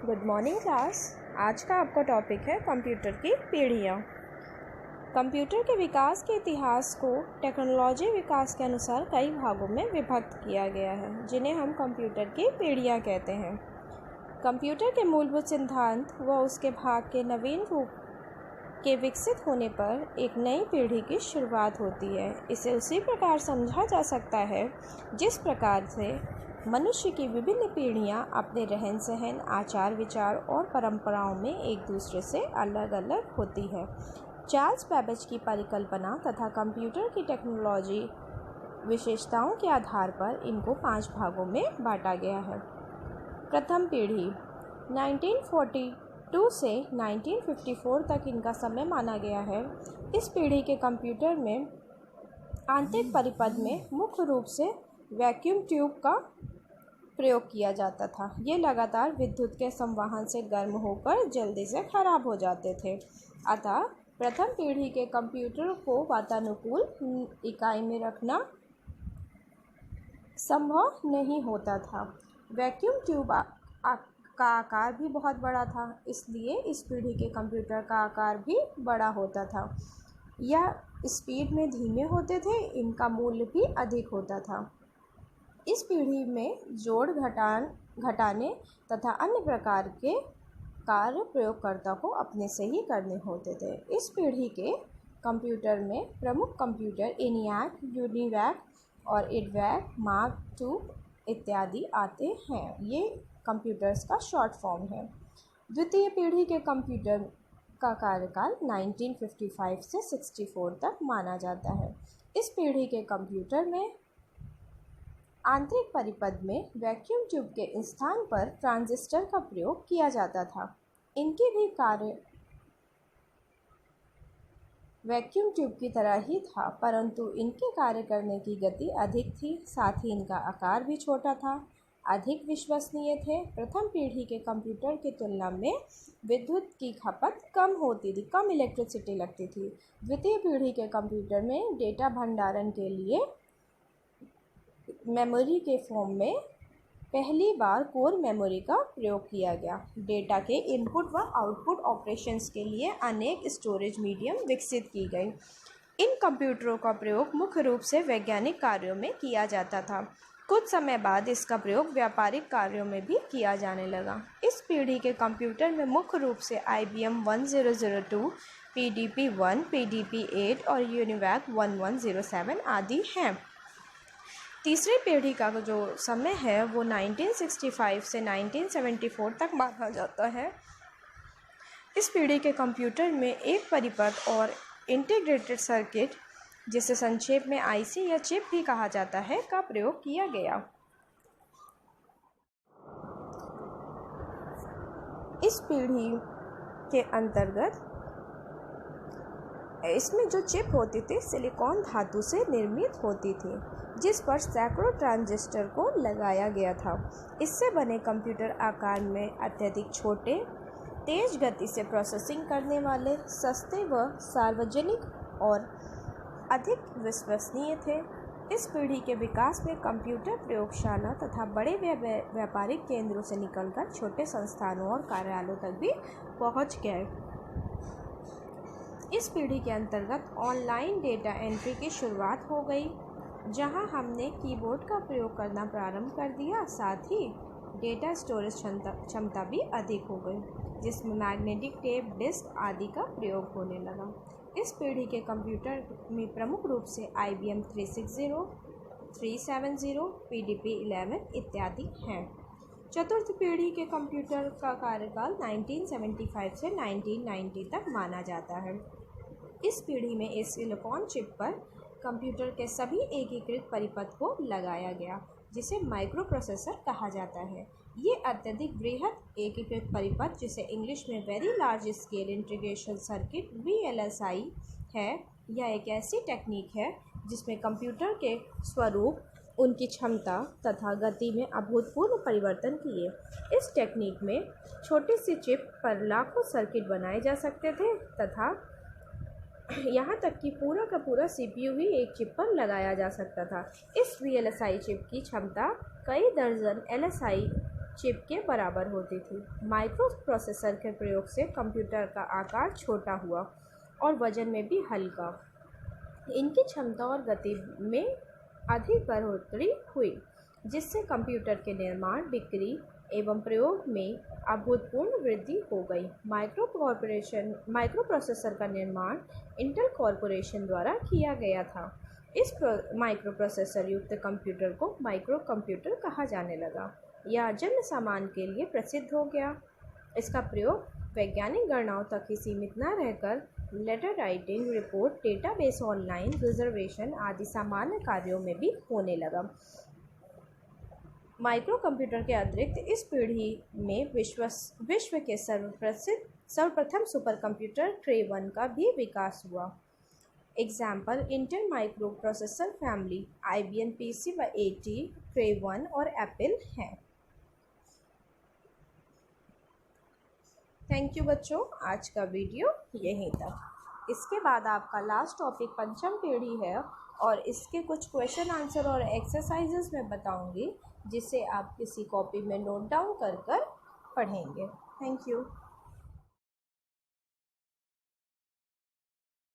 Good morning class. आज का आपका टॉपिक है कंप्यूटर की पीढ़ियाँ। कंप्यूटर के विकास के इतिहास को टेक्नोलॉजी विकास के अनुसार कई भागों में विभक्त किया गया है, जिन्हें हम कंप्यूटर की पीढ़ियाँ कहते हैं। कंप्यूटर के मूलभूत सिद्धांत व उसके भाग के नवीन रूप के विकसित होने पर एक नई पीढ़ी की शुरुआत होती है। इसे उसी प्रकार समझा जा सकता है जिस प्रकार से मनुष्य की विभिन्न पीढ़ियां अपने रहन सहन, आचार विचार और परंपराओं में एक दूसरे से अलग अलग होती है। चार्ल्स बैबेज की परिकल्पना तथा कंप्यूटर की टेक्नोलॉजी विशेषताओं के आधार पर इनको 5 भागों में बांटा गया है। प्रथम पीढ़ी 1942 से 1954 तक इनका समय माना गया है। इस पीढ़ी के कंप्यूटर में आंतरिक परिपथ में मुख्य रूप से वैक्यूम ट्यूब का प्रयोग किया जाता था। ये लगातार विद्युत के संवहन से गर्म होकर जल्दी से खराब हो जाते थे। अतः प्रथम पीढ़ी के कंप्यूटर को वातानुकूल इकाई में रखना संभव नहीं होता था। वैक्यूम ट्यूब का आकार भी बहुत बड़ा था, इसलिए इस पीढ़ी के कंप्यूटर का आकार भी बड़ा होता था। यह स्पीड में धीमे होते थे, इनका मूल्य भी अधिक होता था। इस पीढ़ी में जोड़ घटाने तथा अन्य प्रकार के कार्य प्रयोगकर्ता को अपने से ही करने होते थे। इस पीढ़ी के कंप्यूटर में प्रमुख कंप्यूटर ENIAC, UNIVAC और EDVAC मार्क II इत्यादि आते हैं। ये कंप्यूटर्स का शॉर्ट फॉर्म है। द्वितीय पीढ़ी के कंप्यूटर का कार्यकाल 1955 से 64 तक माना जाता है। इस पीढ़ी के कंप्यूटर में आंतरिक परिपथ में वैक्यूम ट्यूब के स्थान पर ट्रांजिस्टर का प्रयोग किया जाता था। इनके भी कार्य वैक्यूम ट्यूब की तरह ही था, परंतु इनके कार्य करने की गति अधिक थी। साथ ही इनका आकार भी छोटा था, अधिक विश्वसनीय थे। प्रथम पीढ़ी के कंप्यूटर की तुलना में विद्युत की खपत कम होती थी, कम इलेक्ट्रिसिटी लगती थी। द्वितीय पीढ़ी के कंप्यूटर में डेटा भंडारण के लिए मेमोरी के फॉर्म में पहली बार कोर मेमोरी का प्रयोग किया गया। डेटा के इनपुट व आउटपुट ऑपरेशंस के लिए अनेक स्टोरेज मीडियम विकसित की गई। इन कंप्यूटरों का प्रयोग मुख्य रूप से वैज्ञानिक कार्यों में किया जाता था। कुछ समय बाद इसका प्रयोग व्यापारिक कार्यों में भी किया जाने लगा। इस पीढ़ी के कंप्यूटर में मुख्य रूप से IBM 1002, PDP-1, PDP-8 और UNIVAC 1107 आदि हैं। तीसरी पीढ़ी का जो समय है वो 1965 से 1974 तक माना जाता है। इस पीढ़ी के कंप्यूटर में एक परिपथ और इंटीग्रेटेड सर्किट, जिसे संक्षेप में IC या चिप भी कहा जाता है, का प्रयोग किया गया। इस पीढ़ी के अंतर्गत इसमें जो चिप होती थी सिलिकॉन धातु से निर्मित होती थी, जिस पर सैकड़ों ट्रांजिस्टर को लगाया गया था। इससे बने कंप्यूटर आकार में अत्यधिक छोटे, तेज गति से प्रोसेसिंग करने वाले, सस्ते व सार्वजनिक और अधिक विश्वसनीय थे। इस पीढ़ी के विकास में कंप्यूटर प्रयोगशाला तथा बड़े व्यापारिक केंद्रों से निकलकर छोटे संस्थानों और कार्यालयों तक भी पहुंच गए। इस पीढ़ी के अंतर्गत ऑनलाइन डेटा एंट्री की शुरुआत हो गई, जहां हमने कीबोर्ड का प्रयोग करना प्रारंभ कर दिया। साथ ही डेटा स्टोरेज क्षमता भी अधिक हो गई, जिसमें मैग्नेटिक टेप, डिस्क आदि का प्रयोग होने लगा। इस पीढ़ी के कंप्यूटर में प्रमुख रूप से IBM 360, 370, PDP-11 इत्यादि हैं। चतुर्थ पीढ़ी के कंप्यूटर का कार्यकाल 1975 से 1990 तक माना जाता है। इस पीढ़ी में इस सिलिकॉन चिप पर कंप्यूटर के सभी एकीकृत परिपथ को लगाया गया, जिसे माइक्रो प्रोसेसर कहा जाता है। ये अत्यधिक बृहद एकीकृत परिपथ, जिसे इंग्लिश में very large scale integration circuit VLSI है, यह एक ऐसी टेक्निक है जिसमें कंप्यूटर के स्वरूप, उनकी क्षमता तथा गति में अभूतपूर्व परिवर्तन किए। इस टेक्निक में छोटी सी चिप पर लाखों सर्किट बनाए जा सकते थे तथा यहाँ तक कि पूरा का पूरा CPU भी एक चिप पर लगाया जा सकता था। इस VLSI चिप की क्षमता कई दर्जन LSI चिप के बराबर होती थी। माइक्रो प्रोसेसर के प्रयोग से कंप्यूटर का आकार छोटा हुआ और वजन में भी हल्का। इनकी क्षमता और गति में अधिक बढ़ोतरी हुई, जिससे कंप्यूटर के निर्माण, बिक्री एवं प्रयोग में अभूतपूर्व वृद्धि हो गई। माइक्रो प्रोसेसर का निर्माण इंटेल कॉरपोरेशन द्वारा किया गया था। इस माइक्रो प्रोसेसर युक्त कंप्यूटर को माइक्रो कंप्यूटर कहा जाने लगा। यह जन सामान्य के लिए प्रसिद्ध हो गया। इसका प्रयोग वैज्ञानिक गणनाओं तक ही सीमित न रहकर letter writing, report, database, online reservation आदि सामान्य कार्यों में भी होने लगा। माइक्रो कंप्यूटर के अतिरिक्त इस पीढ़ी में विश्व के सर्वप्रथम सुपर कंप्यूटर क्रे 1 का भी विकास हुआ। Example Intel micro processor family, IBM PC-80, क्रे 1 और एप्पल हैं। थैंक यू बच्चों, आज का वीडियो यहीं तक। इसके बाद आपका लास्ट टॉपिक पंचम पीढ़ी है और इसके कुछ क्वेश्चन आंसर और एक्सरसाइजेस मैं बताऊंगी, जिसे आप किसी कॉपी में नोट डाउन कर पढ़ेंगे। Thank you.